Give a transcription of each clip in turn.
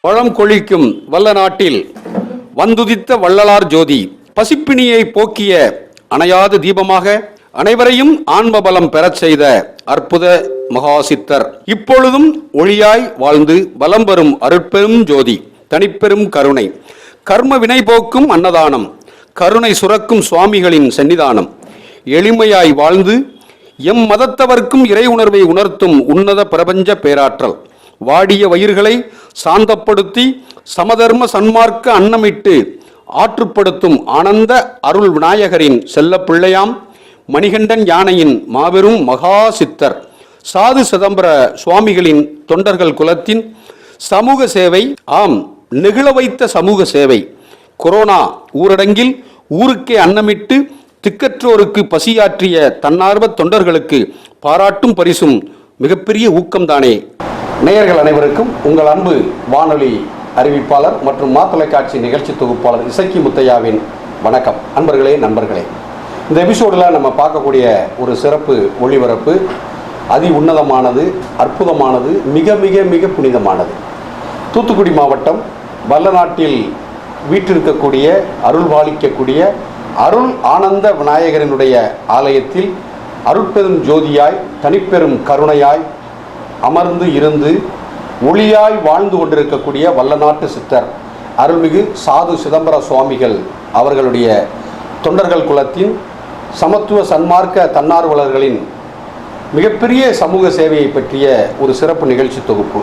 பழம் கொழிக்கும் வல்ல நாட்டில் வந்துதித்த வள்ளலார் ஜோதி பசிப்பிணியை போக்கிய அணையாத தீபமாக அனைவரையும் ஆன்மபலம் பெறச் செய்த அற்புத மகாசித்தர் இப்பொழுதும் ஒளியாய் வாழ்ந்து பலம் பெறும் அருட்பெரும் ஜோதி தனிப்பெரும் கருணை கர்ம வினை போக்கும் அன்னதானம் கருணை சுரக்கும் சுவாமிகளின் சன்னிதானம் எளிமையாய் வாழ்ந்து எம் மதத்தவர்க்கும் இறை உணர்வை உணர்த்தும் உன்னத பிரபஞ்ச பேராற்றல் வாடிய வயிர்களை சாந்தப்படுத்தி சமதர்ம சன்மார்க்க அன்னமிட்டு ஆற்றுப்படுத்தும் ஆனந்த அருள் விநாயகரின் செல்ல பிள்ளையாம் மணிகண்டன் யானையின் மாபெரும் மகா சித்தர் சாது சிதம்பர சுவாமிகளின் தொண்டர்கள் குலத்தின் சமூக சேவை நெகிழ வைத்த சமூக சேவை கொரோனா ஊரடங்கில் ஊருக்கே அன்னமிட்டு திக்கற்றோருக்கு பசியாற்றிய தன்னார்வ தொண்டர்களுக்கு பாராட்டும் பரிசும் மிகப்பெரிய ஊக்கம்தானே. நேயர்கள் அனைவருக்கும் உங்கள் அன்பு வானொலி அறிவிப்பாளர் மற்றும் தொலைக்காட்சி நிகழ்ச்சி தொகுப்பாளர் இசக்கி முத்தையாவின் வணக்கம். அன்பர்களே, நண்பர்களே, இந்த எபிசோடில் நம்ம பார்க்கக்கூடிய ஒரு சிறப்பு ஒளிபரப்பு அதி உன்னதமானது, அற்புதமானது, மிக மிக மிக புனிதமானது. தூத்துக்குடி மாவட்டம் வல்லநாட்டில் வீற்றிருக்கக்கூடிய அருள்பாலிக்கக்கூடிய அருள் ஆனந்த விநாயகரினுடைய ஆலயத்தில் அருட்பெரும் ஜோதியாய் தனிப்பெரும் கருணையாய் அமர்ந்து இருந்து ஒளியாய் வாழ்ந்து கொண்டிருக்கக்கூடிய வல்லநாட்டு சித்தர் அருள்மிகு சாது சிதம்பர சுவாமிகள் அவர்களுடைய தொண்டர்கள் குலத்தின் சமத்துவ சன்மார்க்க தன்னார்வலர்களின் மிகப்பெரிய சமூக சேவையை பற்றிய ஒரு சிறப்பு நிகழ்ச்சி தொகுப்பு.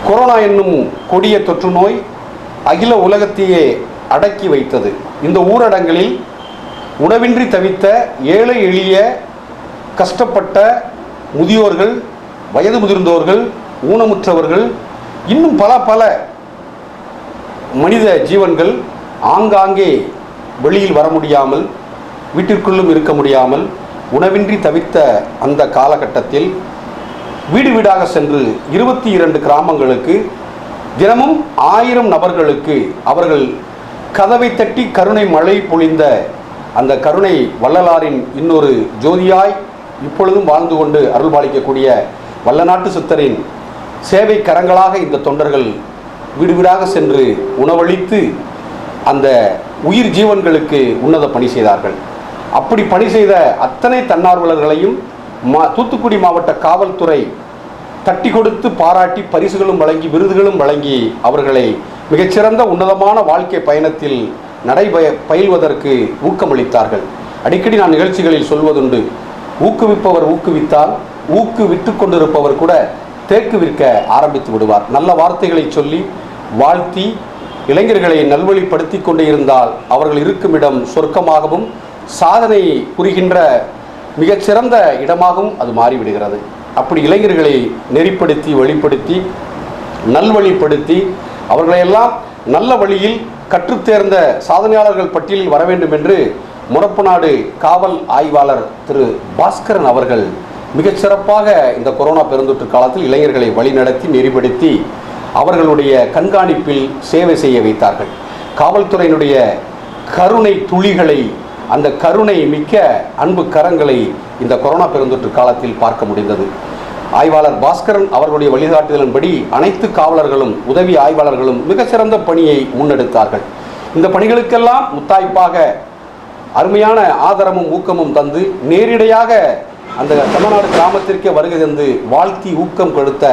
கொரோனா என்னும் கொடிய தொற்று நோய் அகில உலகத்தையே அடக்கி வைத்தது. இந்த ஊரடங்களில் உணவின்றி தவித்த ஏழை எளிய கஷ்டப்பட்ட முதியோர்கள், வயது முதிர்ந்தோர்கள், ஊனமுற்றவர்கள், இன்னும் பல மனித ஜீவன்கள் ஆங்காங்கே வெளியில் வர முடியாமல், வீட்டிற்குள்ளும் இருக்க முடியாமல் உணவின்றி தவித்த அந்த காலகட்டத்தில் வீடு வீடாக சென்று 22 கிராமங்களுக்கு தினமும் 1000 நபர்களுக்கு அவர்கள் கதவை தட்டி கருணை மழை பொழிந்த அந்த கருணை வள்ளலாரின் இன்னொரு ஜோதியாய் இப்பொழுதும் வாழ்ந்து கொண்டு அருள்பாலிக்கக்கூடிய வல்லநாட்டு சித்தரின் சேவை கரங்களாக இந்த தொண்டர்கள் வீடு வீடாக சென்று உணவளித்து அந்த உயிர் ஜீவன்களுக்கு உன்னத பணி செய்தார்கள். அப்படி பணி செய்த அத்தனை தன்னார்வலர்களையும் தூத்துக்குடி மாவட்ட காவல்துறை தட்டி கொடுத்து பாராட்டி பரிசுகளும் வழங்கி விருதுகளும் வழங்கி அவர்களை மிகச்சிறந்த உன்னதமான வாழ்க்கை பயணத்தில் பயில்வதற்கு ஊக்கமளித்தார்கள். அடிக்கடி நான் நிகழ்ச்சிகளில் சொல்வதுண்டு, ஊக்குவிப்பவர் ஊக்குவித்தால் ஊக்குவித்து கொண்டிருப்பவர் கூட தேக்கு விற்க ஆரம்பித்து விடுவார். நல்ல வார்த்தைகளை சொல்லி வாழ்த்தி இளைஞர்களை நல்வழிப்படுத்தி கொண்டே இருந்தால் அவர்கள் இருக்கும் இடம் சொர்க்கமாகவும் சாதனை புரிகின்ற மிகச்சிறந்த இடமாகவும் அது மாறிவிடுகிறது. அப்படி இளைஞர்களை நெறிப்படுத்தி வழிப்படுத்தி நல்வழிப்படுத்தி அவர்களையெல்லாம் நல்ல வழியில் கற்றுத்தேர்ந்த சாதனையாளர்கள் பட்டியலில் வர வேண்டும் என்று முரப்புநாடு காவல் ஆய்வாளர் திரு பாஸ்கரன் அவர்கள் மிகச்சிறப்பாக இந்த கொரோனா பெருந்தொற்று காலத்தில் இளைஞர்களை வழிநடத்தி நெறிப்படுத்தி அவர்களுடைய கண்காணிப்பில் சேவை செய்ய வைத்தார்கள். காவல்துறையினுடைய கருணை துளிகளை, அந்த கருணை மிக்க அன்பு கரங்களை இந்த கொரோனா பெருந்தொற்று காலத்தில் பார்க்க முடிந்தது. ஆய்வாளர் பாஸ்கரன் அவர்களுடைய வழிகாட்டுதலின்படி அனைத்து காவலர்களும் உதவி ஆய்வாளர்களும் மிகச்சிறந்த பணியை முன்னெடுத்தார்கள். இந்த பணிகளுக்கெல்லாம் முத்தாய்ப்பாக அருமையான ஆதரவும் ஊக்கமும் தந்து நேரிடையாக அந்த தமிழ்நாடு கிராமத்திற்கே வருகை தந்து வாழ்த்தி ஊக்கம் கொடுத்த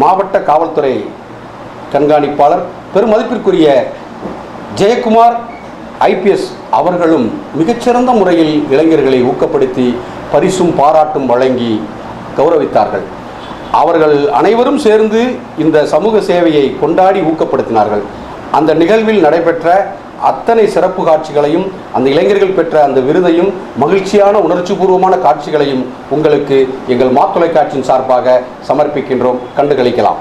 மாவட்ட காவல்துறை கண்காணிப்பாளர் பெருமதிப்பிற்குரிய ஜெயக்குமார் IPS அவர்களும் மிகச்சிறந்த முறையில் இளைஞர்களை ஊக்கப்படுத்தி பரிசும் பாராட்டும் வழங்கி கௌரவித்தார்கள். அவர்கள் அனைவரும் சேர்ந்து இந்த சமூக சேவையை கொண்டாடி ஊக்கப்படுத்தினார்கள். அந்த நிகழ்வில் நடைபெற்ற அத்தனை சிறப்பு காட்சிகளையும், அந்த இளைஞர்கள் பெற்ற அந்த விருதையும், மகிழ்ச்சியான உணர்ச்சிபூர்வமான காட்சிகளையும் உங்களுக்கு எங்கள் தொலைக்காட்சியின் சார்பாக சமர்ப்பிக்கின்றோம். கண்டுகளிக்கலாம்.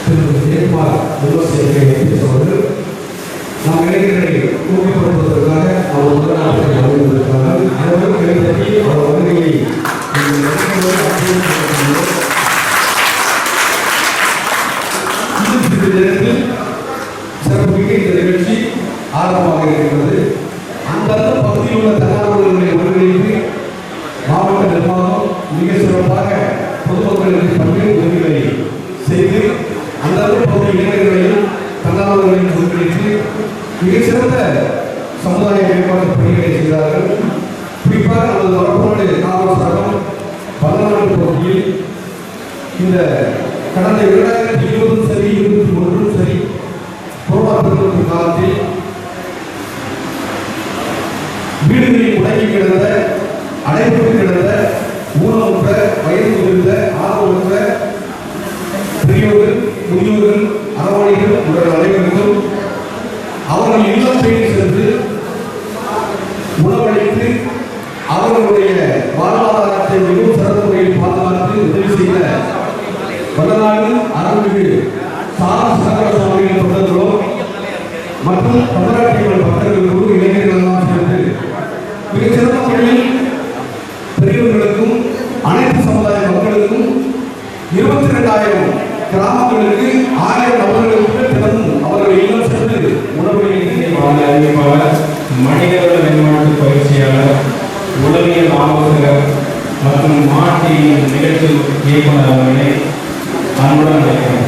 ஜெயக்குமார் பேசுவார்கள். நாம் இளைஞர்களை ஊக்கப்படுத்துவதற்காக அவர் முதலாளர்கள் அமைந்திருக்கிறார்கள். அனைவரும் கைதட்டி அவர் வருகையை சிறப்புமிக்க இந்த நிகழ்ச்சி ஆரம்பமாக இருக்கிறது. அந்தந்த பகுதியில் உள்ள தன்னார்வலர்களை ஒருங்கிணைத்து மாவட்ட நிர்வாகம் மிக சிறப்பாக பொதுமக்களுக்கு பல்வேறு உதவிகளை செய்து அந்தந்த பகுதி இளைஞர்களையும் தன்னார்வலர்களையும் ஒருங்கிணைத்து மிக சிறந்த சமுதாய மேம்பாட்டு பணிகளை செய்தார்கள். குறிப்பாக நமது வடபோடு காவல் சங்கம் 14 பகுதியில் இந்த கடந்த 2020 சரி 2021 சரி கொரோனா பெருந்தொற்று காலத்தில் வீடுகளில் முடங்கி கிடந்த, அடைபட்டு கிடந்த, ஊனமுற்ற, வயது முதிர்ந்த, ஆர்வமற்ற பெரியோர்கள், முதியோர்கள், அரவாணிகள் உங்கள் அனைவருக்கும் அவர்கள் இல்லம் தேடி சென்று உணவளித்து அவர்களுடைய வாழ்வாதாரத்தை மிகவும் சிறந்த முறையில் பாதுகாத்து உதவி செய்த வல்லநாடு அருள்மிகு சார சங்கர சுவாமிகள் தொண்டர்களோ மற்றும் தமிழ்நாட்டில் பக்தர்களுக்கும் இளைஞர்கள் எல்லாம் சேர்ந்து மிகச்சிறந்த முறையில் பெரியவர்களுக்கும் அனைத்து சமுதாய மக்களுக்கும் 22,000 கிராமங்களுக்கு 1000 நபர்களுக்கு தினமும் அவர்கள் இல்லம் சென்று உணவுகளை மனிதவள மேம்பாட்டு பயிற்சியாளர், உளவியல் ஆலோசகர் மற்றும் மாட்டியின் நிகழ்ச்சி இயக்குனர் அவர்களை அன்புடன் அழைக்கிறேன்.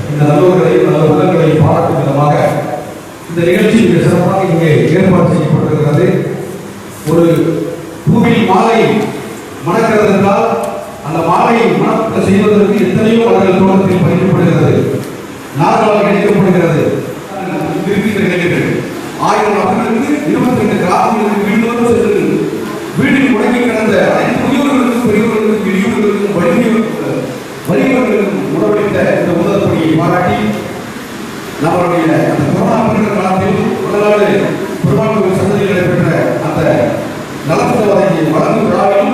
இந்த நல்லவர்களை நல்ல உள்ளங்களை பாராட்டும் விதமாக இந்த நிகழ்ச்சி மிக சிறப்பாக இங்கே ஏற்பாடு செய்யப்பட்டிருக்கிறது. ஒரு பூவில் மாலை மணக்கிறது என்றால் அந்த மாலையை மணக்க செய்வதற்கு எத்தனையோ மலர்கள் தோட்டத்தில் பறிக்கப்படுகிறது, நார்களால் இணைக்கப்படுகிறது. 1000 நபர்களுக்கு 22 கிராமங்களுக்கு வீடுகளோடு சென்று வீட்டில் முடங்கி கிடந்த அனைத்து முதியோர்களுக்கும் பெரியவர்களுக்கும் இளையோர்களுக்கும் வலியவர்களுக்கும் உணவளித்த இந்த முதல் பணியை பாராட்டி நம்மளுடைய அந்த கொரோனா பெருந்த காலத்தில் முதலாவது பெருமாள் சந்ததியில் நடைபெற்ற அந்த நலத்திட்டத்தை வழங்கும் விழாவில்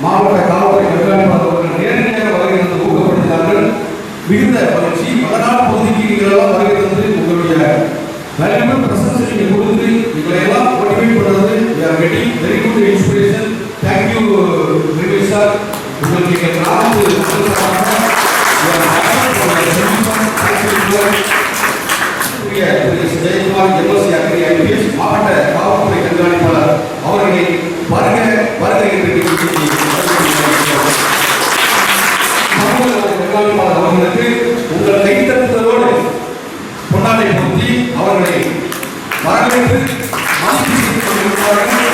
மாவட்ட காவல்துறை கண்காணிப்பாளர் அவர்கள் நேரடியாக வருகை தந்து ஊக்கப்படுத்தினார்கள். மிகுந்த மகிழ்ச்சி. வடநாடு பகுதிக்கு நீங்கள் எல்லாம் வருகை தந்து உங்களுடைய வேல்யூபிள் பிரசன்ஸ் நீங்கள் கொடுத்து எங்களை எல்லாம் மோட்டிவேட் பண்ணுறது very good inspiration. Thank you very sir. உங்களுக்கு எங்கள் ஜெயக்குமார் எம்எஸ்சி அக்ரி ஐபிஎஸ் மாவட்ட காவல்துறை கண்காணிப்பாளர் அவர்களை வருக கண்காணிப்பாளர் அவர்களுக்கு உங்கள் கைத்தட்டுதலோடு பொன்னாடை பொருத்தி அவர்களை வரவேற்று மதிப்பு செய்து கொண்டிருக்கிறார்கள்.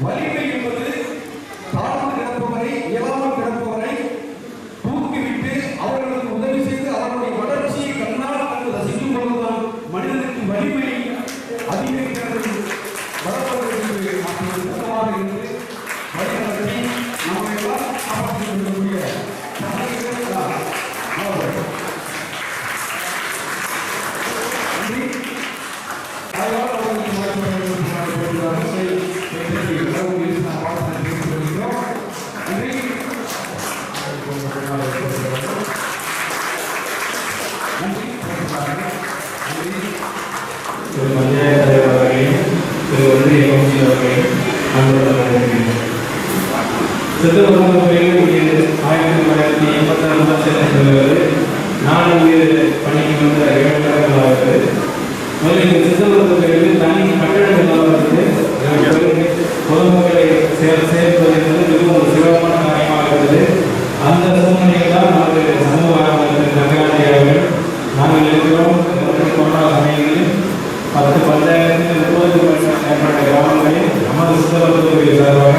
வலிமை என்பது தாழ்ந்து கிடப்பவரை, இயலாமல் கிடப்பவரை தூக்கிவிட்டு அவர்களுக்கு உதவி செய்து அவர்களுடைய வளர்ச்சியை கண்ணால் கண்டு ரசிக்கும் பொழுதுதான் மனிதனுக்கு வலிமை அதிகரிக்கிறது. வளர்ப்பதற்கு சுத்தமாக இருந்து வழிநடத்தி நம்மை எல்லாம் காப்பாற்றிக் கொள்ளக்கூடிய பஞ்சாயத்து தலைவர் அவர்களையும் ஒன்றிய கவுன்சிலர் அவர்களையும் சித்தபுரம் கோயில் 1986 சேர்ந்தது. நான் இங்கு பணிக்கு வந்த 7 வருடங்கள் ஆகிறது. முதலில் இந்த சித்தபுரம் கோயிலில் தனி கட்டடங்கள் இருக்குது. பொதுமக்களை சேர்ப்பது என்பது மிகவும் ஒரு சிறப்பான காரியமாக இருந்தது. அந்த சூழ்நிலையில் தான் நமது சமூக நகராட்சியாளர்கள் நாங்கள் இருக்கிறோம். கொரோனா சமயங்களில் 10 பஞ்சாயத்தில் 30 மேற்பட்ட கிராமங்களில் நமது சித்தபுரம் கோயில் சார்பாக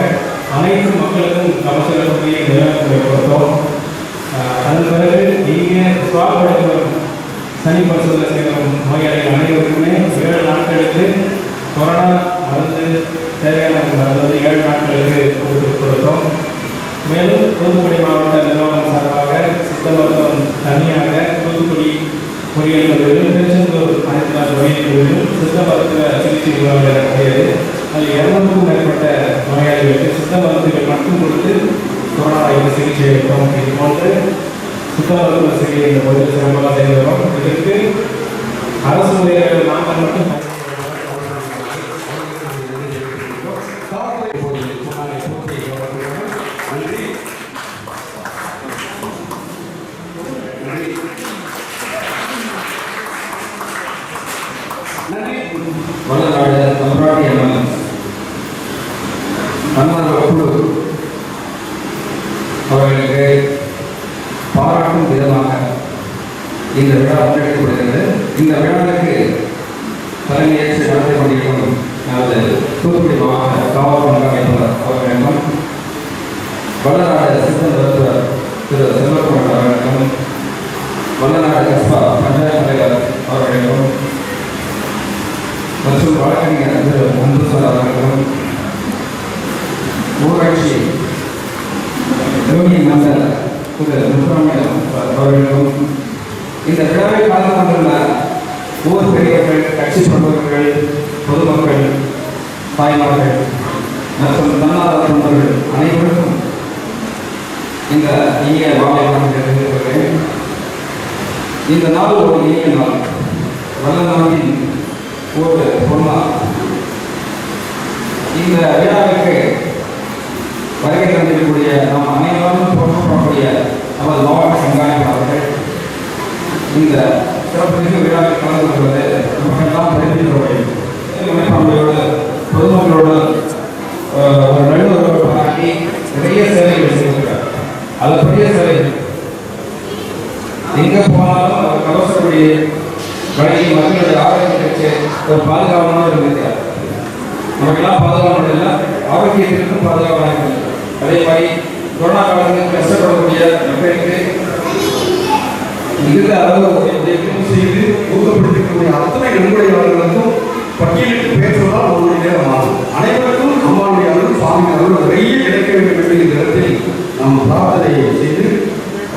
அனைத்து மக்களுக்கும் கவச கொடுத்தோம். ஸ்வாப் எடுக்கும் சனி பரிசோதனை செய்யும் நோயாளிகள் அனைவருக்குமே 7 நாட்களுக்கு கொரோனா மருந்து தேவையான அதாவது 7 நாட்களுக்கு கொடுத்தோம். மேலும் தூத்துக்குடி மாவட்ட நிர்வாகம் சார்பாக சித்த மருத்துவம் தனியாக தூத்துக்குடி பொறியியல் கல்லூரியில் திருச்செந்தூர் அனைத்து பொறியியல் சித்த மருத்துவ சிகிச்சை விவாதம் நடத்தியது. அதில் 200க்கும் மேற்பட்ட நோயாளிகளுக்கு சித்த மருத்துவர்கள் மட்டும் கொடுத்து கொரோனா சிகிச்சை அளித்தோம். இது போன்று சித்த மருத்துவ சிகிச்சை இந்த பகுதியில் சிறப்பாக செய்து வரும். இதற்கு அரசு ஊழியர்கள் நாங்கள் மட்டும் வல்லநாடு தம்பராட்டி அம்மன் அண்ணாக்குழு அவர்களுக்கு பாராட்டும் விதமாக இந்த விழா முன்னெடுக்கப்படுகிறது. இந்த விழாவிற்கு தலைமையேற்று நடத்தி கொண்டிருக்கும் நமது தூத்துக்குடி மாவட்ட காவல் கண்காணிப்பாளர் அவர்களிடம், வல்லநாடு சித்த மருத்துவர் திரு செல்வகுமார் அவர்களிடம், வல்லநாடு கஸ்பா பஞ்சாயத்து தலைவர் அவர்களிடம் மற்றும் வழக்கறிஞர் திரு அன்புசார் அவர்களும், ஊராட்சி யூனியன் மண்டல திரு முத்துராமலிங்கம் அவர்களும், இந்த விழாவில் கலந்து கொண்டுள்ள ஊர் பெரியவர்கள், கட்சி பிரமுகர்கள், பொதுமக்கள், தாய்மார்கள் மற்றும் தன்னார்வ தொண்டர்கள் அனைவருக்கும் இந்த இனிய வாழை நான் தெரிவித்துள்ளேன். இந்த நாள் ஒரு இனிய நாள். வல்லநாட்டின் ஒரு பொருளால் இந்த விழாவிற்கு வருகை தந்திருக்கக்கூடிய நாம் அனைவரும் போற்றப்படக்கூடிய நமது மாவட்ட கண்காணிப்பாளர்கள் இந்த சிறப்பு மிகு விழாவில் கலந்து கொள்வது நமக்கெல்லாம் தெரிவிக்கிறோடு பொதுமக்களோடு ஒரு நடுவரோடு பாராட்டி நிறைய சேவைகள் செய்திருக்கிறார். அது பெரிய சேவை. எங்கே போனாலும் அவர் கவசக்கூடிய வழங்கி மக்களுடைய ஆரோக்கியத்திற்கு ஒரு பாதுகாப்பான இருக்கிறார். நமக்கெல்லாம் பாதுகாப்பு இல்லை, ஆரோக்கியத்திற்கும் பாதுகாப்பாக இருக்கிறது. அதே மாதிரி கொரோனா காலத்தில் கஷ்டப்படக்கூடிய மக்களுக்கு மிகுந்த அளவு உதவியும் செய்து ஊக்கப்படுத்தக்கூடிய அத்தனை நன்கொடையாளர்களுக்கும் பட்டியலிட்டு பேசுவதால் ஒரு மணி நேரம் ஆகும். அனைவருக்கும் அம்மாவுடைய அருள், சுவாமி அருள் நிறைய கிடைக்க வேண்டும் என்று இந்த இடத்தில் நாம் பிரார்த்தனை செய்து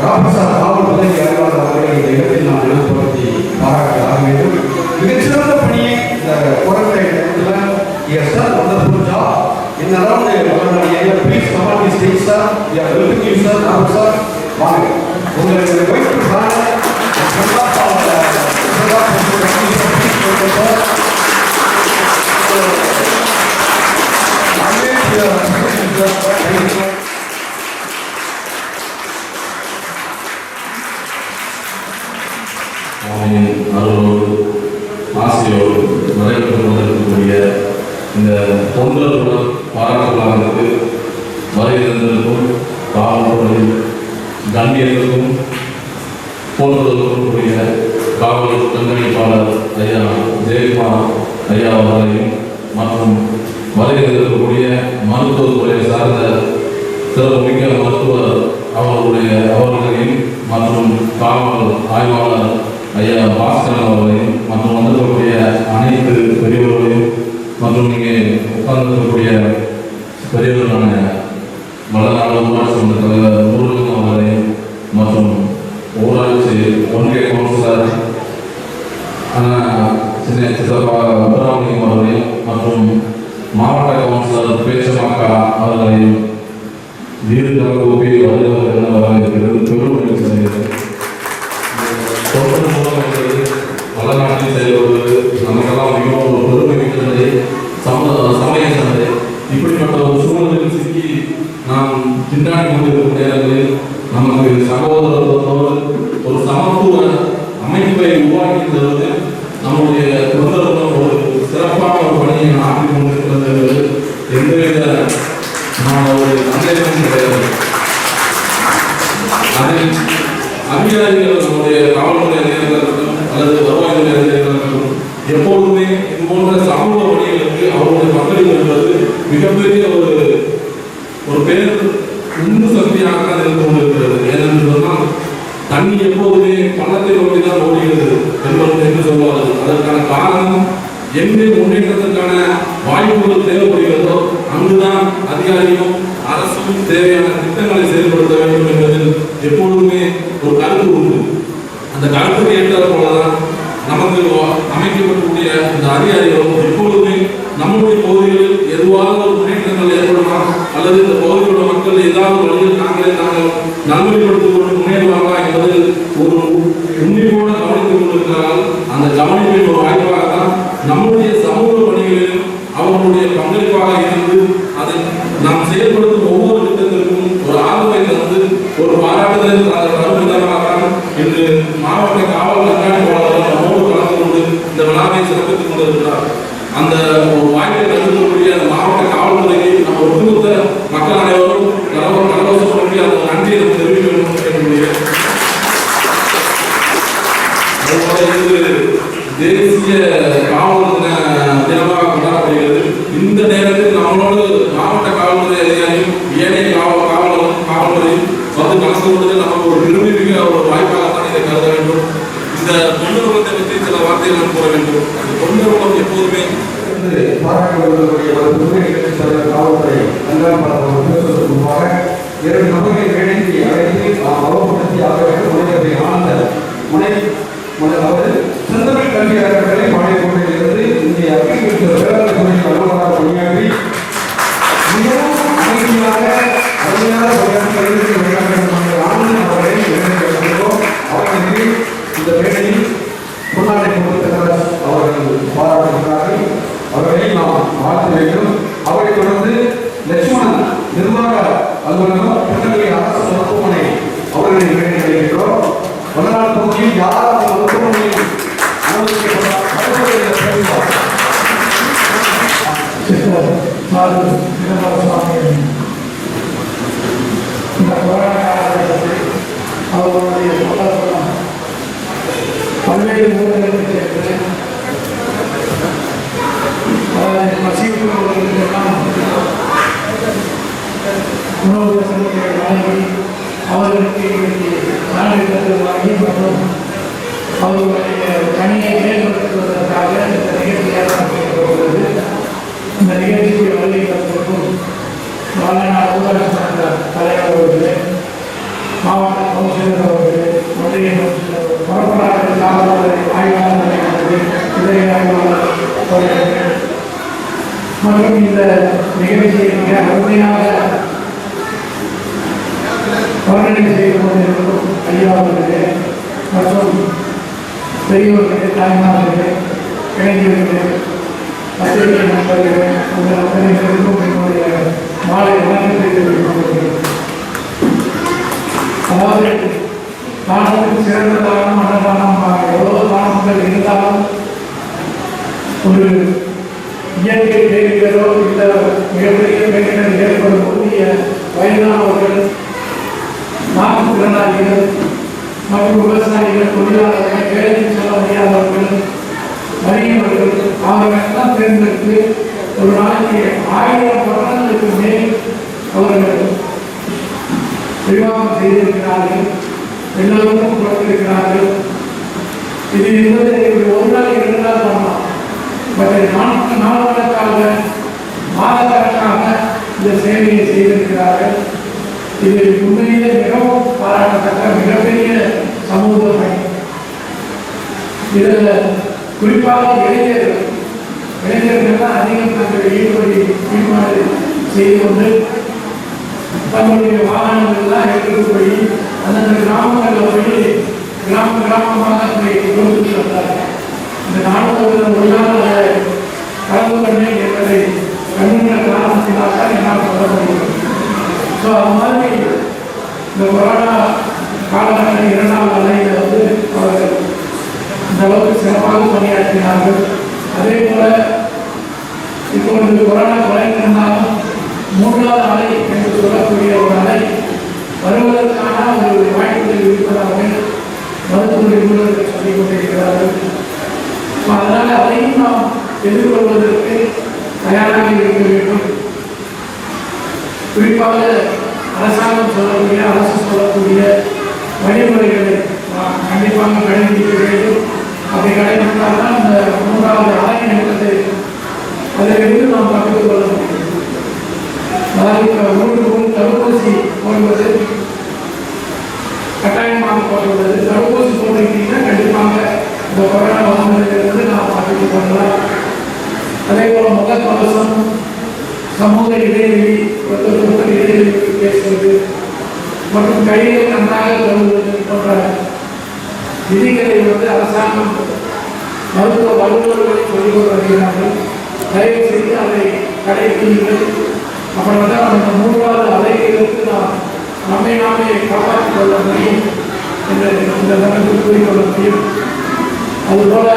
ராமசார் காவல் பதவி அறிவாளர் அவர்களை இந்த இடத்தில் நாம் நிலப்படுத்தி பாராட்ட ஆக வேண்டும். மிகச்சிறந்த பணியை இந்த குறைந்த இடத்துல in around the area, please come on the stage, sir. We are welcoming you, sir. Now, sir, வாங்க. உங்களுக்கு போயிட்டு வாங்க. அருளோடு ஆசையோடு வரவேற்று கொண்டிருக்கக்கூடிய இந்த தொண்டர்களுடன் பாராட்டுவதற்கு வருகிறதற்கும் காவல்துறை கண்ணியத்திற்கும் போன்றதற்கும் கூடிய காவல் கண்காணிப்பாளர் ஐயா ஜெயக்குமார் ஐயா அவர்களையும் மற்றும் வருகிறதற்கக்கூடிய மருத்துவத்துறையை சார்ந்த சிறப்புமிக்க மருத்துவர் அவர்களையும் மற்றும் காவல் ஆய்வாளர் ஐயா பாஸ்கரன் அவர்களையும் மற்றும் வந்திருக்கக்கூடிய அனைத்து பெரியவர்களையும் மற்றும் இங்கே உட்கார்ந்திருக்கக்கூடிய பெரியவர்களான வல்லநாடு ஊராட்சி மன்ற தலைவர் முருகன் அவர்களையும் மற்றும் ஊராட்சி ஒன்றிய கவுன்சிலர் சின்ன முத்துராமலிங்கம் அவர்களையும் மற்றும் மாவட்ட கவுன்சிலர் பேச்சமாக்கா அவர்களையும் வீடுகளை கூப்பி வருகிறவர்கள் வரவேற்கிறது பெரும் மகிழ்ச்சி அடைகிறது. தொழில் மூலம் என்பது வல்லநாட்டில் செயல்படுவது நமக்கெல்லாம் மிகவும் ஒரு பெருமை மிக்கதை, சமய சந்தை. இப்படிப்பட்ட ஒரு சூழலில் சிக்கி நாம் திண்டாடி கொண்டிருக்கும் நேரங்களில் நமக்கு சகோதரத்தோடு ஒரு சமத்துவ அமைப்பை உருவாக்கி தருவது நம்முடைய தொண்டர்களும் ஒரு சிறப்பான ஒரு பணியை ஆற்றிக் கொண்டிருக்கிறது என்பது எந்தவித ஒரு சந்தேகமும் கிடையாது. அதில் அதிகாரிகள் நம்முடைய காவல்துறை அதிகாரிகளுக்கும் அல்லது வருவாய்த்துறை அதிகாரிகளுக்கும் எப்பொழுதுமே இது போன்ற சமூக பணிகளுக்கு அவருடைய பங்களிப்பு என்பது மிகப்பெரிய ஒரு பேர் உந்து சக்தியாக இருந்து கொண்டிருக்கிறது. ஏனென்று சொன்னால் தண்ணி எப்போதுமே பள்ளத்தை நோக்கி தான் ஓடுகிறது என்று சொல்வார்கள். அதற்கான காரணம் எங்கே முன்னேற்றத்திற்கான வாய்ப்புகள் தேவைப்படுகிறதோ அங்குதான் அதிகாரியும் அரசும் தேவையான திட்டங்களை செயல்படுத்த வேண்டும் என்பதில் எப்பொழுதுமே ஒரு கருத்து உண்டு. அந்த கருத்துக்கு ஏற்றாத போலதான் நமக்கு அமைக்கப்படக்கூடிய இந்த அதிகாரிகளும் எப்பொழுதுமே நம்முடைய பகுதிகளில் எதுவாக ஒரு முன்னேற்றங்கள் ஏற்படுமா அல்லது இந்த பகுதியோட மக்கள் ஏதாவது வழியில் நாங்கள் நல்வழிப்படுத்திக் கொண்டு முன்னேறுவார்களா என்பதில் ஒரு உன்னிப்போடு கவனித்துக் கொண்டிருக்கிறார்கள். அந்த கவனிப்பின் ஒரு வாய்ப்பாக தான் நம்முடைய சமூக பணிகளிலும் அவர்களுடைய பங்களிப்பாக இருந்து அதை நாம் செயல்படுத்தும் ஒவ்வொரு திட்டத்திற்கும் ஒரு ஆதரவை தந்து ஒரு பாராட்டுதல் தரும் விதமாக இன்று மாவட்ட காவல் கண்காணிப்பாளர்கள் நம்மோடு கலந்து கொண்டு இந்த விழாவை சிறப்பித்துக் கொண்டிருக்கிறார். அந்த ஒரு வாய்ப்பை தந்துக்கூடிய அந்த மாவட்ட காவல்துறைக்கு நம்ம ஒட்டுமொத்த மக்கள் அனைவரும் கரகோஷப்படுத்தி அந்த நன்றியை தெரிவிக்க வேண்டும் கேட்கக்கூடிய தேசிய காவல் தினமாக கொண்டாடப்படுகிறது. இந்த நேரத்தில் நம்மளோடு மாவட்ட காவல்துறை அதிகாரியும் ஏனைய காவல்துறையும் வந்து கலந்து கொள்வதில் நமக்கு ஒரு பெருமைமிக்க ஒரு வாய்ப்பாகத்தான் இதை கருத வேண்டும். இந்த தொண்டர்குலத்தை பற்றி சில வார்த்தைகள் நான் கூற வேண்டும். அந்த தொண்டர்குலம் எப்போதுமே பாராட்டுடைய ஒரு புதுமை நிகழ்ச்சி தலைவர் காவல்துறை கண்காணிப்பாளர் பேசுவதற்கு முன்பாக 2 நபர்களை வேண்டி அழைத்து அவப்படுத்தி அவர்கள் முனைவரை ஆனந்த அவர் செந்தமிழ் கல்வி அறக்கட்டளை பாளையங்கோட்டையிலிருந்து இந்திய அக்ரிகல்ச்சர் வேளாண் துறையின் அலுவலராக பணியாற்றி மிகவும் அமைதியாக அருமையான ஆனந்தன் அவர்களை அவர்களுக்கு இந்த வேலையில் பொன்னாடை கொடுத்த அவர்கள் பாராட்டுகிறார்கள். அவர்களை நாம் வாழ்த்த வேண்டும். அவரை தொடர்ந்து லட்சுமணன் நிர்வாக அலுவலகம் திருநெல்வேலி அரசு மருத்துவமனை அவர்களை வேண்டுகிறோம். வடநாடு பகுதியில் யாராவது மருத்துவமனையில் அனுமதிக்கப்பட்டார் இந்த கொரோனா காலகட்டத்தில் அவர்களுடைய பல்வேறு ஊர்களுக்கு சென்று மசீவுகளுக்கெல்லாம் உணவு வசதிகளை வழங்கி அவர்களுக்கு நாடுகளுக்கு வாங்கி மற்றும் அவர்களுடைய பணியை மேம்படுத்துவதற்காக இந்த நிகழ்ச்சி ஏற்பாடு செய்யப்படுகிறது. இந்த நிகழ்ச்சிக்கு வருகை தந்திருக்கும் வாழநாடு ஊராட்சி மன்ற தலைவர் அவர்களே, மாவட்ட கவுன்சிலர் அவர்களே, ஒன்றிய கவுன்சிலர், பரப்பராக காவல்துறை ஆய்வாளர்கள், துறை ஆய்வாளர் அவர்கள் மற்றும் இந்த நிகழ்ச்சியை மிக அருமையாக வர்ணனை செய்து கொண்டிருக்கும் ஐயா அவர்களே மற்றும் பெரியவர்களே, தாய்மார்களே, இளைஞர்களே, பத்திரிகை நண்பர்களே, உங்கள் அத்தனைக்கும் என்னுடைய மாலை வணக்கத்தை தெரிவித்துக் கொள்கிறேன். அதாவது தானத்துக்கு சிறந்த தானம் அன்னதானம் எவ்வளவு தானங்கள் இருந்தாலும் ஒரு இயற்கை பேரிடரோ இந்த மிகப்பெரிய பேரிடர் ஏற்படும் போதிய வயதானவர்கள், மாற்றுத்திறனாளிகள் மற்றும் விவசாயிகள், தொழிலாளர்கள், வேலைக்கு செல்ல முடியாதவர்கள், வறியவர்கள் அவர்களெல்லாம் தேர்ந்தெடுத்து ஒரு நாளைக்கு 1000 வருடங்களுக்கு மேல் அவர்கள் விவாகம் செய்திருக்கிறார்கள். எல்லோருக்கும் கொடுத்திருக்கிறார்கள். இது என்பது ஒரு நாள் 2 நாள் பண்ணலாம். நாளுக்காக மாதக்கணக்காக இந்த சேவையை செய்திருக்கிறார்கள். இது உண்மையிலே மிகவும் பாராட்டத்தக்க மிகப்பெரிய சமூக பணி. இதில் குறிப்பாக இளைஞர்கள் தான் அதிகம் தங்கள் ஈடுபாடு செய்து கொண்டு தங்களுடைய வாகனங்கள்லாம் எடுத்து போய் அந்தந்த கிராமங்களில் போய் கிராமமாக கொடுத்து வந்தார்கள். இந்த நாடுகளில் ஒரு நாள் கலந்து கொண்டேன் என்பதை கண்ணுள்ள காரணத்தினால்தான் என்னால் சொல்ல முடியும். ஸோ அது மாதிரி இந்த கொரோனா காலகட்டம் 2ஆம் அலையில் அவர்கள் இந்த அளவுக்கு சிறப்பாக பணியாற்றினார்கள். அதே போல இப்பொழுது கொரோனா குறைந்திருந்தாலும் 3வது அலை என்று சொல்லக்கூடிய ஒரு அலை வருவதற்கான ஒரு வாய்ப்புகள் இருப்பதாக மருத்துவ நிபுணர்கள் சொல்லிக் கொண்டிருக்கிறார்கள். அதனால் அதையும் நாம் எதிர்கொள்வதற்கு தயாராக இருக்க வேண்டும். குறிப்பாக அரசாங்கம் சொல்லக்கூடிய, அரசு சொல்லக்கூடிய வழிமுறைகளை நாம் கண்டிப்பாக கடைபிடிக்க வேண்டும். அப்படி கடைபிடித்தால் தான் இந்த 3வது அலை என்பது அதிலிருந்து நாம் தவிர்த்து கொள்ள முடியும். அதாவது தடுப்பூசி போடுவது கட்டாயமாக போடுவது. தடுப்பூசி போட்டிருக்கீங்கன்னா கண்டிப்பாக இந்த கொரோனா வந்ததிலிருந்து நாம் தவிர்த்து கொள்ளலாம். அதே போல முகக்கவசம், சமூக இடைவெளி, ஒருத்தர் இடைவெளி பேசுவது மற்றும் கையை நன்றாக கழுவுவது போன்ற விதிகளை அரசாங்கம் மருத்துவ வல்லுநர்களை சொல்லிக் கொண்டு வருகிறார்கள். தயவு செய்து அதை கடைபிடிங்கள். அப்புறம் தான் அந்த 3வது அலையிலிருந்து நாம் நம்மை நாமே காப்பாற்றிக் கொள்ள முடியும் என்று இந்த நேரத்தில் கூறிக்கொள்ள முடியும். அதுபோல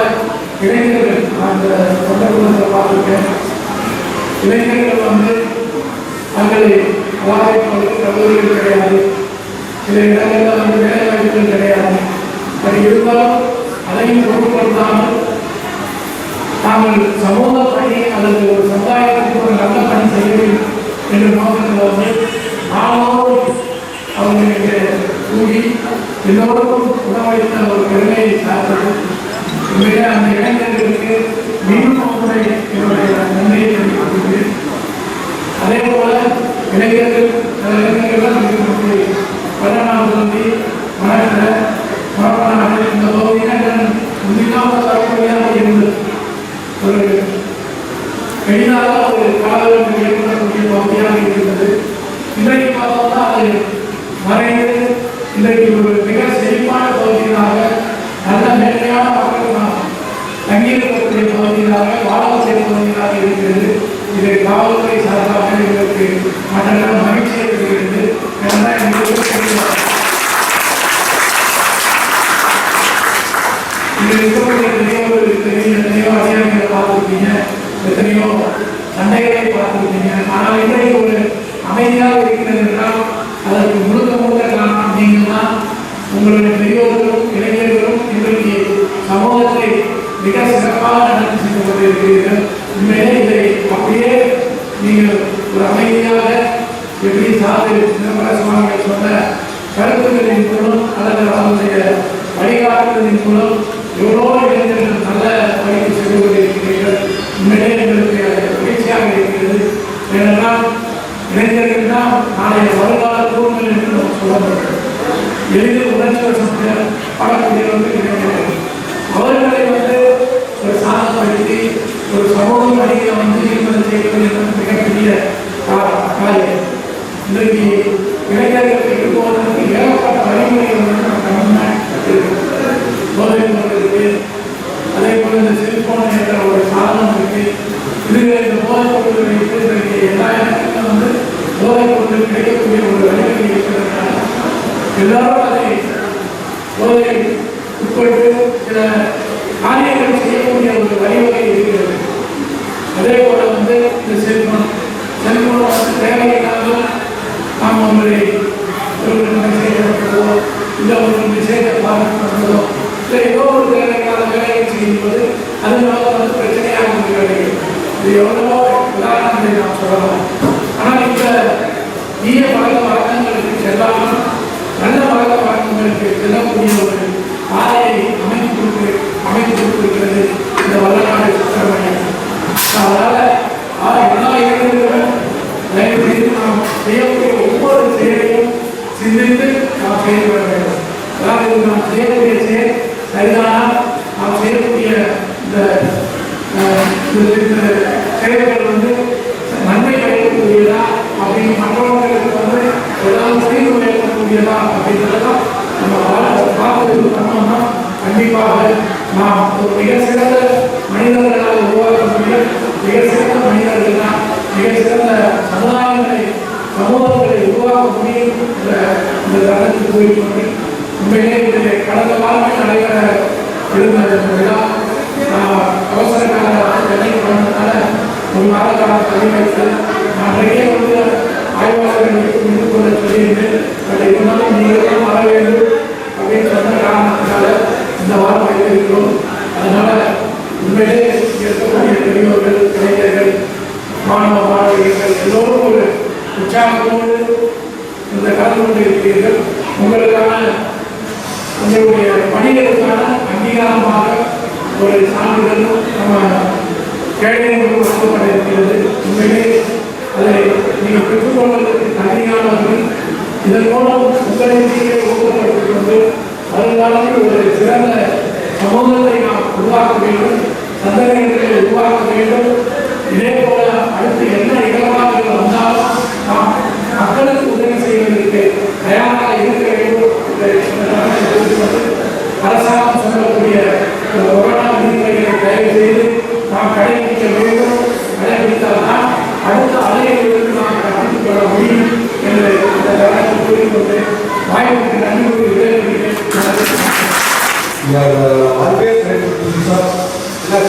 இளைஞர்கள், நான் இந்த சந்தர்ப்பத்தை பார்த்துருக்கேன். இளைஞர்கள் தங்களை அதாவது கல்லூரிகள் கிடையாது, சில இடங்களில் வேலை வாய்ப்புகள் கிடையாது. அது இருந்தாலும் அதையும் பொருட்படுத்தாமல் தாங்கள் சமூக பணி அல்லது ஒரு சமுதாயத்திற்கு ஒரு நல்ல பணி செய்ய வேண்டும் என்ற நோக்கத்தில் நாளோடு அவர்களுக்கு கூடி எல்லோருக்கும் உணவளித்த ஒரு பெருமையை சார்ந்தது. உண்மையிலே அந்த இளைஞர்களுக்கு மீண்டும் முறை என்னுடைய நன்றியை தெரிவித்துள்ளேன். அதே போல இளைஞர்கள் பல்லநாடு மணப்பநாடு இந்த பகுதியில் உண்மையாக தரக்கூடியதாக இருந்தது. ஒரு எளிதாக ஒரு காலங்கள் ஏற்படக்கூடிய பகுதியாக இருந்தது. இன்றைக்கு பார்த்தோம்னா அது மறைந்து இன்றைக்கு ஒரு மிக செழிப்பான பகுதியாக, நல்ல மேன்மையான மக்கள் நாம் தங்கியிருக்கக்கூடிய பகுதியாக, வாழக்கூடிய பகுதியாக இருக்கிறது. இது காவல்துறை சார்பாக எங்களுக்கு மற்ற மகிழ்ச்சியை தருகிறது. இது இருக்கக்கூடிய எத்தனையோ அதிகாரிகளை பார்த்துருக்கீங்க, எத்தனையோ சண்டைகளை பார்த்துருக்கீங்க. ஆனால் இன்றைக்கு ஒரு அமைதியாக இருக்கிறது என்றால் அதற்கு முழுக்க காரணம் நீங்கள் தான். உங்களுடைய பெரியோர்களும் இளைஞர்களும் இன்றைக்கு சமூகத்தை மிக சிறப்பாக நடத்தி சென்று கொண்டிருக்கிறீர்கள். உண்மையிலே இதை அப்படியே நீங்கள் ஒரு அமைதியாக எப்படி சாதி சிதம்பர சுவாமிகள் சொன்ன கருத்துக்களின் மூலம் அல்லது அவருடைய வழிகாட்டுதலின் மூலம் எவ்வளோ இளைஞர்கள் நல்ல வழிக்கு சென்று கொண்டிருக்கிறீர்கள். உண்மையிலே எங்களுக்கு மகிழ்ச்சியாக இருக்கிறது. ஏனென்றால் இளைஞர்கள் தான் நாளைய வருங்கால தூண்கள் என்று நம்ம சொல்லப்படுகிறது. எளிதில் உணர்ச்சி வசம் படக்கூடியவர்கள் இளைஞர்கள். அவர்களை ஒரு சாதப்படுத்தி ஒரு சமூக பணிகளை இருப்பது செய்வது என்பது மிகப்பெரிய காரியம். இன்றைக்கு இளைஞர்கள் இருக்கும்போது ஏகப்பட்ட வழிமுறைகள் இருக்கு. அதே போல இந்த செல்போன் என்ற ஒரு சாதனம் இருக்கு. இதுல இந்த போதைப் பொருள் வைத்து இன்றைக்கு எல்லா இடங்களிலும் போதைப் பொருள் கிடைக்கக்கூடிய ஒரு வழிமுறை இருக்கிறதுனால எல்லாரும் அதை போதை உட்பட்டு சில காரியங்கள் செய்யக்கூடிய ஒரு வழிவகை இருக்கிறது. அதே போல இந்த செல்போன் தேவையில்லாமல் நாம் உங்களை ஒரு மெசேஜோ இல்லை ஒரு மெசேஜை பார்க்கிறதோ இல்லை ஏதோ ஒரு தேவையில்லாத வேலையை செய்யும்போது அதனால பிரச்சனையாக கிடைக்கும். இது எவ்வளவோ உதாரணத்தை நாம் சொல்லலாம். ஆனால் இந்த தீய பழக்க வழக்கங்களுக்கு செல்லாமல் நல்ல பழக்க வழக்கங்களுக்கு செல்லக்கூடிய ஒரு பாதையை அமைத்து கொடுத்திருக்கிறது இந்த வல்லநாடு சுப்பிரமணியம். அதனால எல்லா இளைஞர்களும் தயவு செய்து நாம் செய்யக்கூடிய ஒவ்வொரு செயலையும் சிந்தித்து நாம் செயல்பட வேண்டும். அதாவது நாம் செய்யக்கூடிய செயல் சரிதானா, நாம் செய்யக்கூடிய இந்த செயல்கள் நன்மை கிடைக்கக்கூடியதா அப்படின்னு மற்றவர்களுக்கு ஏதாவது தீர்வு ஏற்படக்கூடியதா அப்படின்றதான் நம்ம பார்த்து பண்ணோம்னா கண்டிப்பாக நாம் ஒரு மிக சிறந்த மனிதர்களால் உருவாக்கக்கூடிய மிக சிறந்த மனிதர்கள் தான் மிக சிறந்த சமூகங்களை உருவாக்க முடியும் இந்த தளத்தில் கூறிக்கொண்டு உண்மையிலே கடந்த வாரத்தில் நடைபெற இருந்த விழா அவசர கால சென்னைக்கு போனதுனால ஒரு வார காலம் தள்ளி வைத்து நான் நிறைய ஆய்வாளர்களுக்கு முன்னுக்கு கொள்ள சொல்லியிருந்தேன். பட் இருந்தாலும் நீங்கள் தான் வர வேண்டும் அப்படின்னு சொன்ன காரணத்தினால இந்த வாரம் வைத்திருக்கிறோம். அதனால உண்மையிலே இருக்கக்கூடிய பெரியவர்கள், இளைஞர்கள், மாணவ மாணவிகள் எல்லோரும் ஒரு உற்சாகத்தோடு இந்த கலந்து கொண்டு இருக்கிறீர்கள். உங்களுக்கான இதனுடைய பணிகளுக்கான அங்கீகாரமாக ஒரு சான்றிதழ் நம்ம கேடயங்களுக்கு வழங்கப்பட இருக்கிறது. உண்மையிலே அதை நீங்கள் பெற்றுக்கொள்வதற்கு தகுதியானவர்கள். இதன் மூலம் உங்களை நீங்கள் ஊக்கப்படுத்திக் கொண்டு வருங்காலத்தில் ஒரு சிறந்த சமூகத்தை நாம் உருவாக்க வேண்டும், சந்ததிகளை உருவாக்க வேண்டும். இதே போல அடுத்து என்ன இடமாறுகள் வந்தாலும் நாம் மக்களுக்கு உதவி செய்வதற்கு தயாராக இருக்க வேண்டும் என்று அரசாங்கம் சொல்லக்கூடிய கொரோனா விதிமுறைகளை தயவு செய்து நாம் கடைபிடிக்க வேண்டும். கடைபிடித்தால்தான் அடுத்த அலையிலிருந்து நாம் தப்பித்துக் கொள்ள முடியும் என்று இந்த கவனத்தில் கூறிக்கொண்டு வாய்ப்புக்கு நன்றி கூறி விடைபெறுகிறேன்.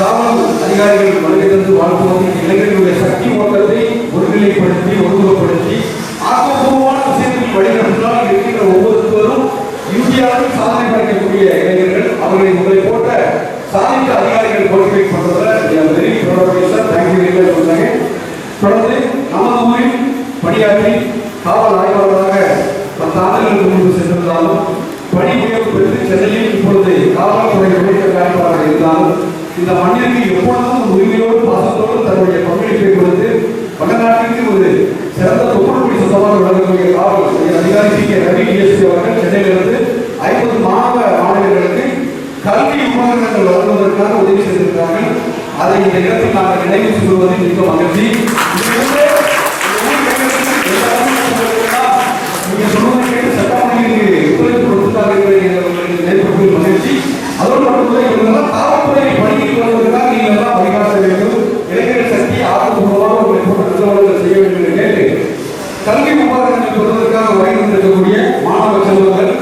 காவல் அதிகாரிகள் வருகை தந்து வாழ்த்துவது இளைஞர்களுடைய சக்தி ஓட்டத்தை ஒருநிலைப்படுத்தி ஒருமுகப்படுத்தி ஆக்கப்பூர்வமான விஷயத்தில் வழிநடத்தினால் இருக்கின்ற ஒவ்வொருவரும் இந்தியாவில் சாதனை படைக்கக்கூடிய இளைஞர்கள். அவர்களை உங்களை போட்ட சாதித்த அதிகாரிகள் பொறுப்பை பண்றதில் வெரி ப்ரௌட் சார். தேங்க்யூ சொன்னாங்க. தொடர்ந்து நமது ஊரில் பணியாற்றி காவல் ஆய்வாளராக 10 ஆண்டுகளுக்கு முன்பு சென்றிருந்தாலும் பணி உயர்வு பெற்று சென்னையில் இப்பொழுது காவல்துறை உயர் ஆய்வாளராக இருந்தாலும் இந்த மண்ணிற்கு எப்பொழுதும் உரிமையோடு பாசத்தோடு தன்னுடைய பங்களிப்பை கொடுத்து வடநாட்டிற்கு ஒரு சிறந்த தொகுப்புடி சொந்தமாக வழங்கக்கூடிய காவல் அதிகாரி ரவி டிஎஸ்பி அவர்கள் சென்னையிலிருந்து 50 மாணவர்களுக்கு கல்வி உபகரணங்கள் வழங்குவதற்காக உதவி செய்திருக்கிறார்கள். அதை இந்த இடத்தில் நாங்கள் நினைவு சொல்வதில் மிக மகிழ்ச்சி. நீங்க சொல்வதை கேட்டு சட்டமன்றத்திற்கு ஒத்துழைப்பு கொடுத்தார்கள் மகிழ்ச்சி. அதோடு மட்டுமல்ல இவங்கெல்லாம் காவல்துறை பணிக்கு வருவதற்காக நீங்கள் எல்லாம் வழிகாட்ட வேண்டும். இளைஞர் சக்தி ஆக்கப்பூர்வமாக உங்களை போன்ற நிறுவனங்கள் செய்ய வேண்டும் என்று கேட்டு கல்வி உபகரணங்கள் பெறுவதற்காக வரைந்திருக்கக்கூடிய மாணவ செல்வங்கள்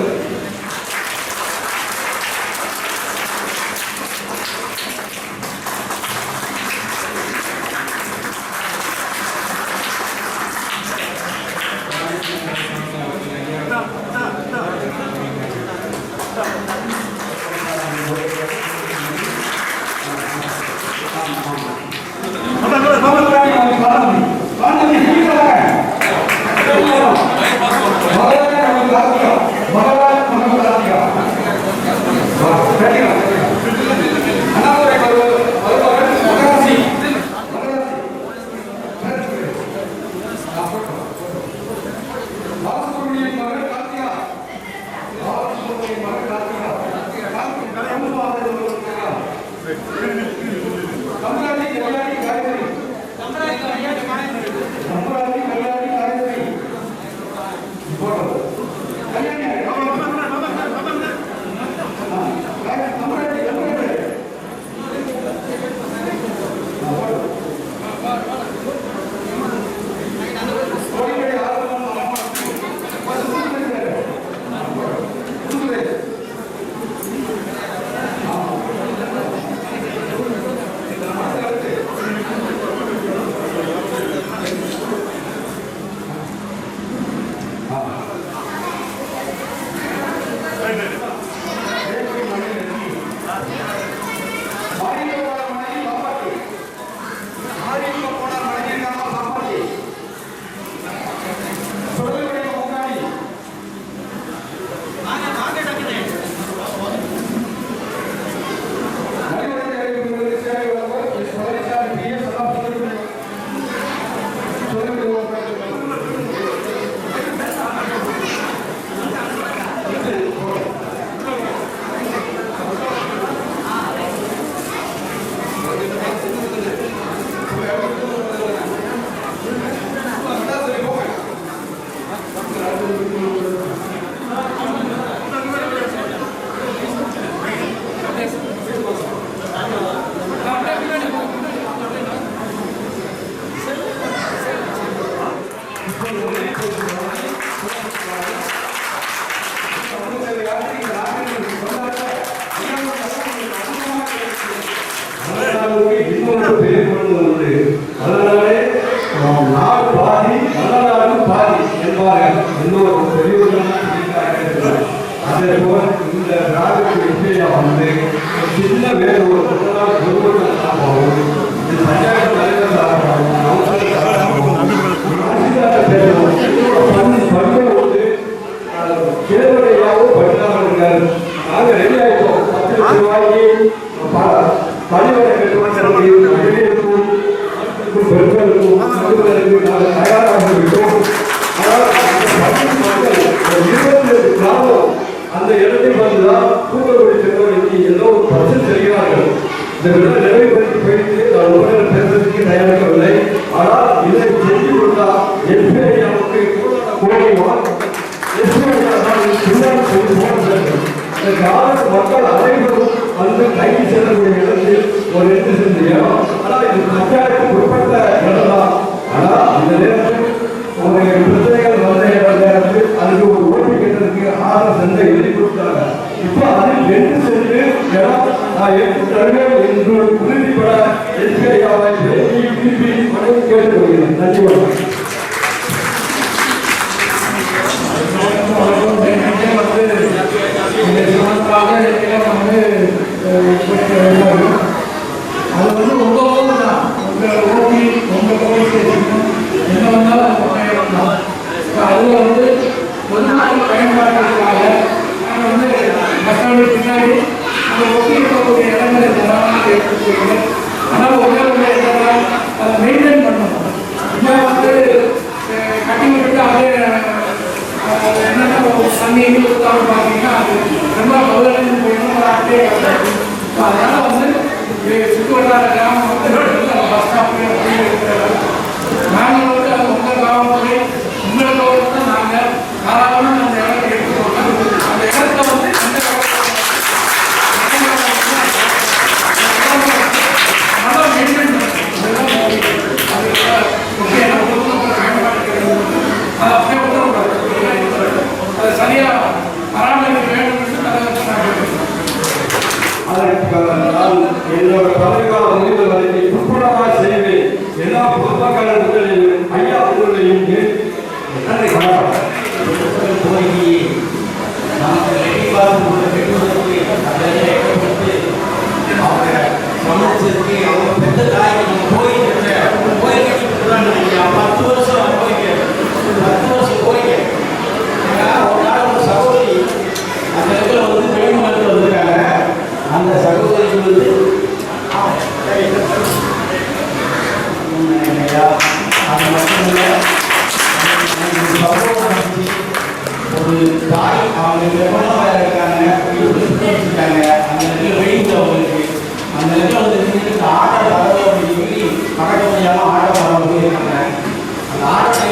அதனாலே நாடு பாதி நல்ல பாதி என்பார்கள். இன்னொரு பெரியவர்கள் அதே போல் இந்த திராவிட விஷயம் வந்து சின்ன வேறு ஒரு குடும்பத்தில் சாப்பாகும், பஞ்சாயத்து தலைவர் சாப்பாகும், பண்பை வந்து கேள்வியாகவும் படிக்காமல் நாங்கள் ரெடி ஆகிட்டோம். 10 லட்சம் ரூபாய்க்கு பள்ளிவரை கட்டுவதற்கும் பெண்களுக்கும் நாங்கள் தயாராக விட்டோம். ஆனால் அந்த இடத்தில் வந்துதான் தூத்துக்குடி செல்வதற்கு ஏதோ ஒரு பிரச்சனை செய்கிறார்கள். இந்த விழா நிறைவேற்றி போயிட்டு நான் உடனே பேசுவதற்கு தயாரிக்கவில்லை. ஆனால் இதை செஞ்சு கொடுத்தால் எப்படி நமக்கு கோடி மக்கள் அனைவரும் வந்து கைது செல்லக்கூடிய இடத்தில் ஒரு எடுத்து செஞ்சோம். ஆனால் இது பஞ்சாயத்துக்கு உட்பட்ட இடம் தான். ஆனால் இந்த நேரத்தில் ஒரு பிரச்சனைகள் வந்த நேரத்தில் அதுக்கு ஒரு ஓட்டு கேட்டதுக்கு 6 சென்டை எழுதி கொடுத்தாங்க. இப்போ அதில் 2 சென்று இடம் நான் எடுத்து தருவேன் என்று உறுதிப்பட எஸ்பிஐயாவை திருப்பி கேட்டுக்கொள்கிறேன். நன்றி. அது வந்து உங்க ஊர் தான், உங்க ஓட்டி உங்க போலீஸ் ஸ்டேஷன் என்ன வந்தாலும் அது பக்கம் தான். அதில் வந்து பொதுமக்கள் பயன்பாட்டுக்காக நாங்கள் வந்து மக்களுக்கு பின்னாடி அந்த ஒட்டி இருக்கக்கூடிய இடங்களை எடுத்துக்கிறோம். ஆனால் ஒரே இடங்கள் அதை மெயின்டைன் பண்ணணும். இங்கே வந்து கட்டி விட்டு அப்படியே என்னென்ன தண்ணி கொடுத்தாலும் பார்த்தீங்கன்னா அது ரொம்ப முதலிருந்து போயிடும். அப்படியே அதனால் வந்து சுற்றுவட்டார கிராமம் வந்து பஸ் ஸ்டாப்லேயே நாங்கள் வந்து அது உங்கள் கிராமத்துறை உங்களுக்கு தான் நாங்கள் தாராளமாக அந்த இடத்தை எடுத்துக்கோங்க. அந்த இடத்த வந்து நல்லா மெயின்டைன் பண்ணணும். முக்கியமான பொதுமக்கள் பயன்பாடு அதை அப்படியே விடக்கூடாது. அதை சரியாக பராமரிக்க வேண்டும் என்று அதை நான் என்னோட பதவிக்கால முடிந்த வரைக்கும் உட்படமாக செய்வேன். எல்லா பொதுமக்களின் ஐயா உங்களையும் நன்றி. கோரிக்கையை நமக்கு அவங்க சமைச்சதுக்கு அவங்க பெற்ற தாய்க்கு நம்ம கோரிக்கை 10 வருஷம் கோரிக்கை 10 வருஷம் கோரிக்கை. ஒரு நாள் ஒரு சகோதரி அந்த இடத்துல வந்து வெளிமாநிலத்தில் வந்திருக்காங்க. அந்த சகோதரிக்கு வந்து அது மட்டும் இல்லை, ஒரு தாய் அவங்க வெப்பமாக இருக்காங்க, இருக்காங்க அந்த இடத்துல வெயிட் அவங்களுக்கு அந்த இடத்துல வந்து ஆட்டை வர அப்படின்னு சொல்லி பழக்க முடியாமல் ஆட்டை வர இருக்காங்க. அந்த ஆட்டை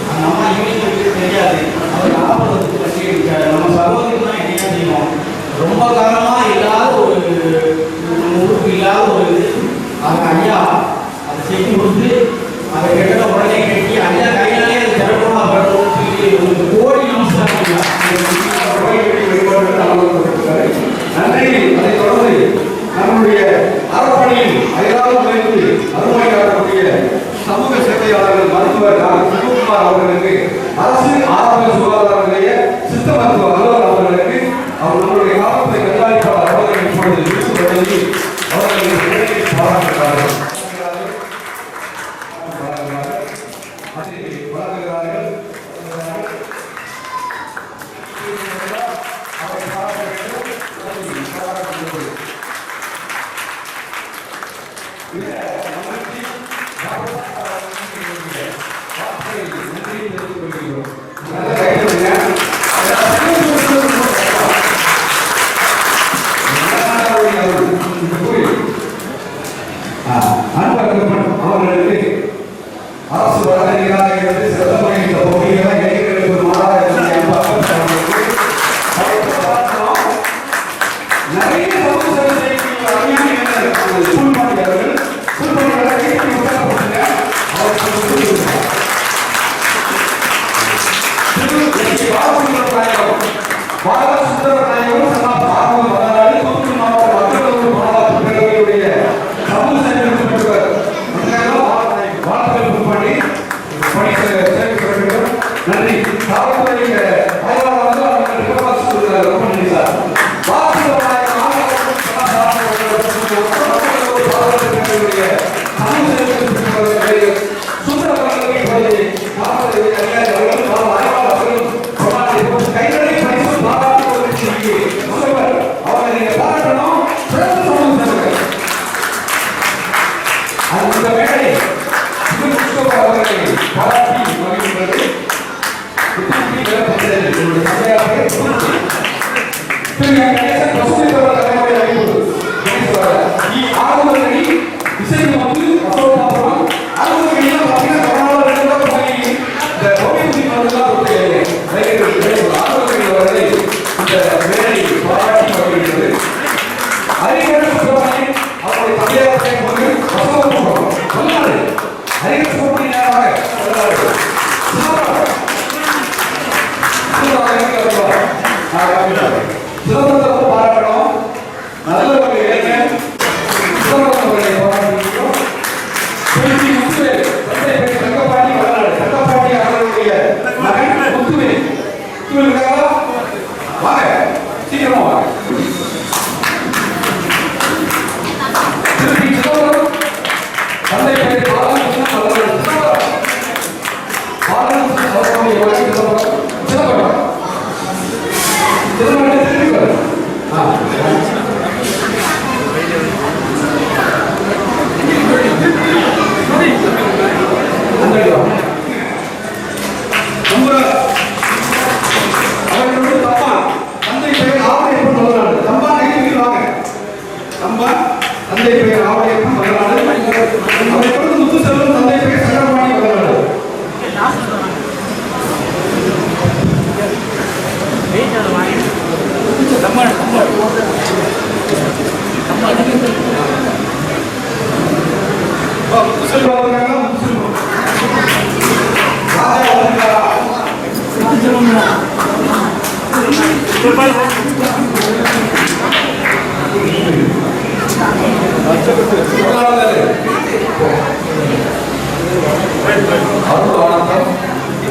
அந்த அம்மா இவங்களுக்கு தெரியாது. அவர் லாபத்துக்கு பற்றி இருக்காரு. நம்ம சகோதரிக்கு தான் என்ன செய்யணும், ரொம்ப காலமாக இல்லாத ஒரு உறுப்பு இல்லாத ஒரு இது அவங்க ஐயா அதை செஞ்சு கொடுத்து அதை கெட்ட உடனே கட்டி ஐயா கையிலே அது சிறப்பாக வரணும்னு சொல்லி ஒரு கோடி நமஸ்காரம். நன்றி. அதை தொடர்ந்து நம்முடைய அறப்பணியில் அயலாமல் வைத்து அருமை காட்டக்கூடிய சமூக சேவையாளர்கள் மருத்துவர் சிவகுமார் அவர்களுக்கு அரசு ஆரம்ப சுகாதார நிலைய சித்த மருத்துவ அலுவலர் அவர்களுக்கு அவர் நம்முடைய காலத்தை கண்காணிப்பாளர் அவர்கள் இப்பொழுது விருது வழங்கி அவர்களுக்கு பாராட்டுகிறார்கள். அவர்களுக்கு அரசு வழங்குகிறார்கள் செல்லமை இந்த பகுதிகளை இளைஞர்களுக்கு மாறாக நிறைய சமூக சேவை ஸ்கூல் மாணவர்கள் சமூக சேவை கணேசன் பசுமை பெற தலைமுறை அறிவு ಈ ಆಗುವಲ್ಲಿ ವಿಷಯ ಮತ್ತು ಅಸೋಪಾಪುರಂ ಆಗುವಲ್ಲಿ பார்த்தீங்கன்னா கர்நாடகத்துல போய் இந்த ஓவியத்தை பண்ணலாம் கொடுத்தேன் ஆகுவಲ್ಲಿ வரை இந்த வேலை பாராட்டி வருகிறது அறிஞர் சுப்பிரமணி அவருடைய தந்தையாரை வந்து அசோபாபுரம் சொன்னாரு அறிஞர் சுப்பிரமணி நேராக சொன்னாரு சிதம்பரத்தை பாராட்டணும் நல்ல ஒரு இளைஞர் சிதம்பரத்தை பாராட்டிக்கிறோம் தங்கப்பாண்டி வரலாறு தங்கப்பாண்டி அவர்களுடைய மகன் முத்துவே முத்துவேலுக்காக வாங்க சீக்கிரமா வாங்க திருப்பி சிதம்பரம் தந்தை பெயர் பாலகிருஷ்ணன் அவர்கள் பாலகிருஷ்ணன் அவர்களுடைய மகன் சிதம்பரம் தந்தை பெயர் ஆவடையப்பன் வரலாறு அவரை தொடர்ந்து முத்துசெல்வம் தந்தை பெயர் சங்கரபாணி வரலாறு முத்துசெல்வம் ராஜா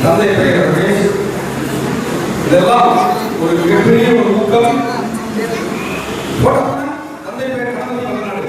தந்தை பெயர் ரமேஷ் இதெல்லாம் ஒரு மிகப்பெரிய ஒரு ஊக்கம் தந்தை பெயர் கணபதி மகனாடு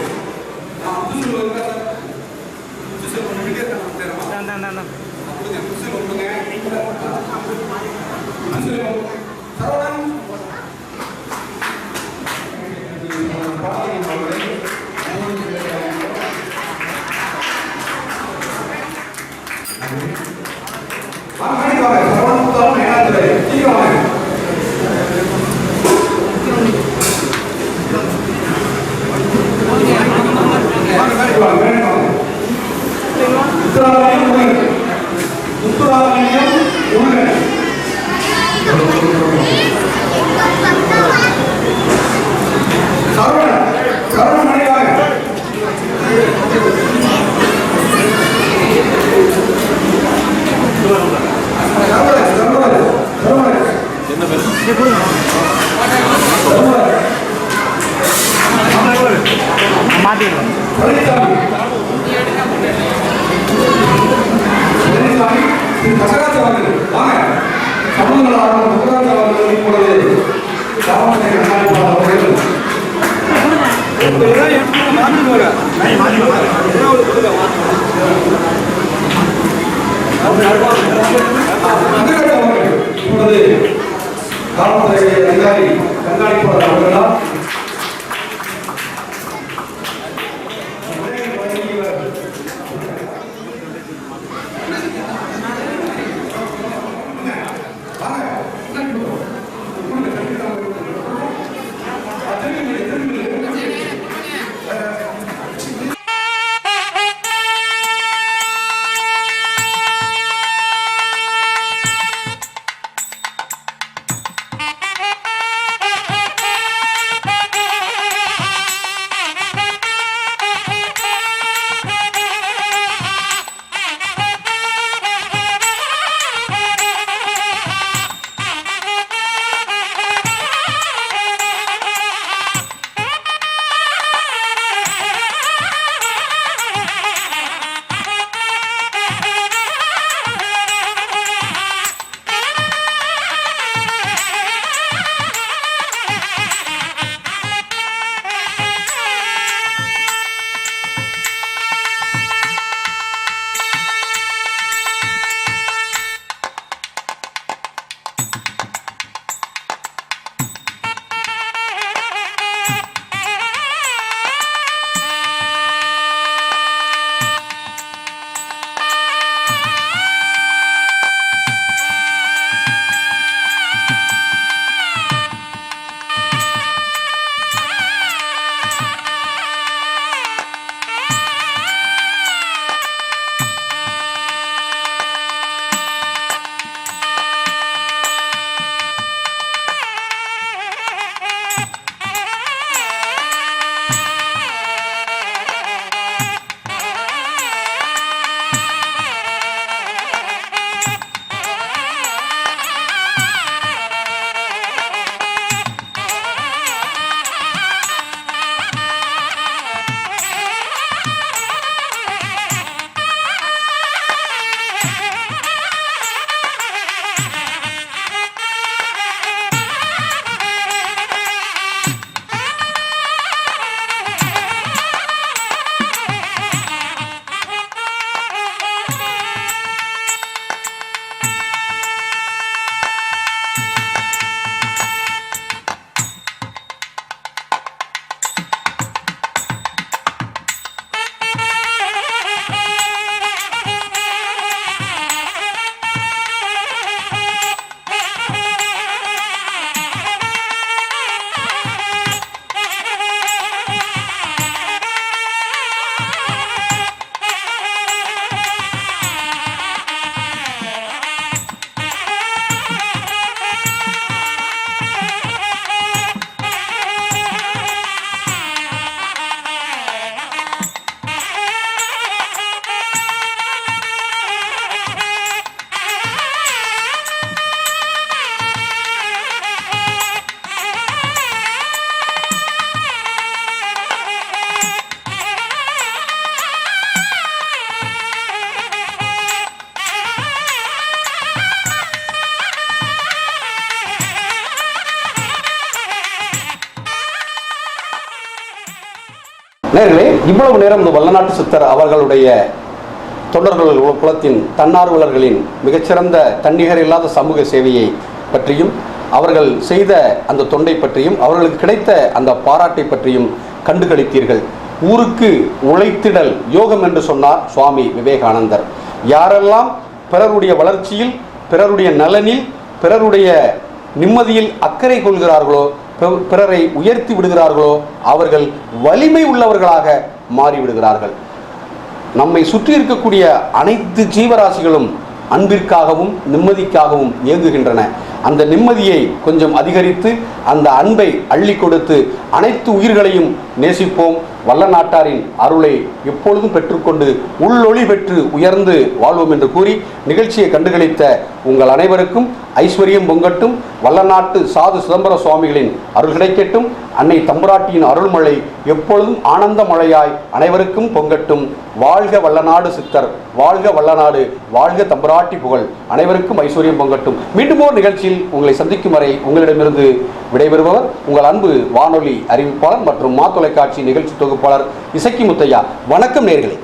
காவல்துறை அதிகாரி கண்காணிப்பாளர் அவர்களால் Ha ha ha ha! நேர்களே, இவ்வளவு நேரம் இந்த வல்லநாட்டு சித்தர் அவர்களுடைய தொண்டர்கள் குலத்தின் தன்னார்வலர்களின் மிகச்சிறந்த தன்னிகர் இல்லாத சமூக சேவையை பற்றியும் அவர்கள் செய்த அந்த தொண்டை பற்றியும் அவர்களுக்கு கிடைத்த அந்த பாராட்டை பற்றியும் கண்டுகளித்தீர்கள். ஊருக்கு உழைத்திடல் யோகம் என்று சொன்னார் சுவாமி விவேகானந்தர். யாரெல்லாம் பிறருடைய வளர்ச்சியில், பிறருடைய நலனில், பிறருடைய நிம்மதியில் அக்கறை கொள்கிறார்களோ, பிறரை உயர்த்தி விடுகிறார்களோ அவர்கள் வலிமை உள்ளவர்களாக மாறிவிடுகிறார்கள். நம்மை சுற்றி இருக்கக்கூடிய அனைத்து ஜீவராசிகளும் அன்பிற்காகவும் நிம்மதிக்காகவும் இயங்குகின்றன. அந்த நிம்மதியை கொஞ்சம் அதிகரித்து அந்த அன்பை அள்ளி கொடுத்து அனைத்து உயிர்களையும் நேசிப்போம். வல்லநாட்டாரின் அருளை எப்பொழுதும் பெற்றுக்கொண்டு உள்ளொளி பெற்று உயர்ந்து வாழ்வோம் என்று கூறி நிகழ்ச்சியை கண்டுகளித்த உங்கள் அனைவருக்கும் ஐஸ்வர்யம் பொங்கட்டும். வல்லநாட்டு சாது சிதம்பர சுவாமிகளின் அருள் கிடைக்கட்டும். அன்னை தம்புராட்டியின் அருள்மழை எப்பொழுதும் ஆனந்த மழையாய் அனைவருக்கும் பொங்கட்டும். வாழ்க வல்லநாடு சித்தர், வாழ்க வல்லநாடு, வாழ்க தம்புராட்டி புகழ். அனைவருக்கும் ஐஸ்வர்யம் பொங்கட்டும். மீண்டும் ஒரு நிகழ்ச்சியில் உங்களை சந்திக்கும் வரை உங்களிடமிருந்து விடைபெறுபவர் உங்கள் அன்பு வானொலி அறிவிப்பாளர் மற்றும் தொலைக்காட்சி நிகழ்ச்சி தொகுப்பாளர் இசக்கி முத்தையா. வணக்கம் நேயர்களே.